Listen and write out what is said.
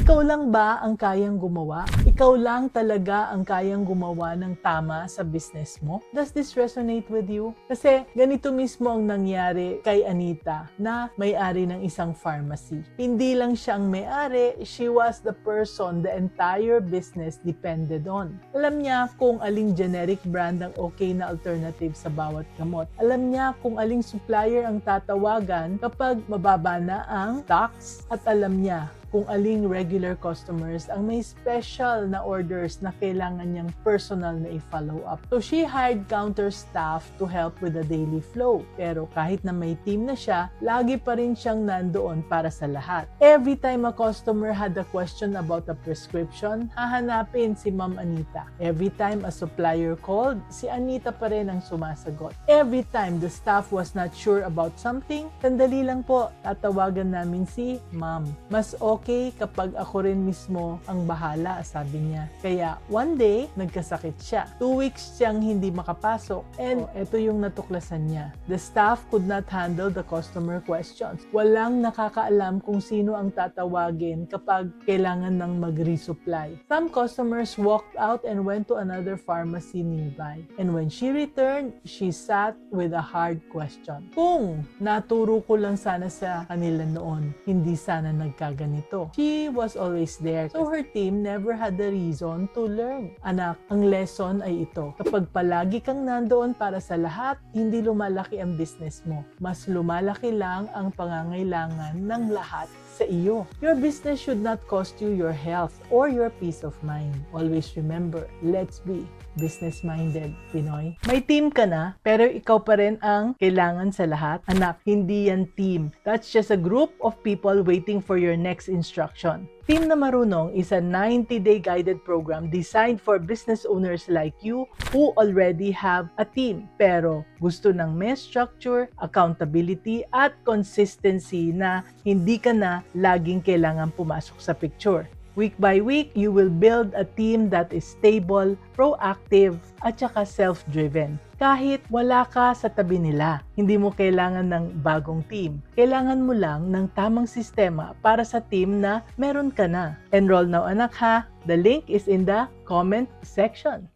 Ikaw lang ba ang kayang gumawa? Ikaw lang talaga ang kayang gumawa ng tama sa business mo? Does this resonate with you? Kasi ganito mismo ang nangyari kay Anita na may-ari ng isang pharmacy. Hindi lang siya ang may-ari, she was the person the entire business depended on. Alam niya kung aling generic brand ang okay na alternative sa bawat gamot. Alam niya kung aling supplier ang tatawagan kapag mababa na ang stocks at alam niya kung aling regular customers ang may special na orders na kailangan niyang personal na i-follow up. So she hired counter staff to help with the daily flow. Pero kahit na may team na siya, lagi pa rin siyang nandoon para sa lahat. Every time a customer had a question about a prescription, hahanapin si Ma'am Anita. Every time a supplier called, si Anita pa rin ang sumasagot. Every time the staff was not sure about something, sandali lang po, tatawagan namin si Ma'am. Mas okay kapag ako rin mismo ang bahala, sabi niya. Kaya one day, nagkasakit siya. 2 weeks siyang hindi makapasok. And ito yung natuklasan niya. The staff could not handle the customer questions. Walang nakakaalam kung sino ang tatawagin kapag kailangan ng mag-resupply. Some customers walked out and went to another pharmacy nearby. And when she returned, she sat with a hard question. Kung naturo ko lang sana sa kanila noon, hindi sana nagkaganito. She was always there. So her team never had the reason to learn. Anak, ang lesson ay ito. Kapag palagi kang nandoon para sa lahat, hindi lumalaki ang business mo. Mas lumalaki lang ang pangangailangan ng lahat sa iyo. Your business should not cost you your health or your peace of mind. Always remember, let's be business-minded, Pinoy. May team ka na, pero ikaw pa rin ang kailangan sa lahat. Anak, hindi yan team. That's just a group of people waiting for your next instruction. Team na Marunong is a 90-day guided program designed for business owners like you who already have a team pero gusto ng may structure, accountability at consistency na hindi ka na laging kailangan pumasok sa picture. Week by week, you will build a team that is stable, proactive, at saka self-driven. Kahit wala ka sa tabi nila, hindi mo kailangan ng bagong team. Kailangan mo lang ng tamang sistema para sa team na meron ka na. Enroll now anak ha! The link is in the comment section.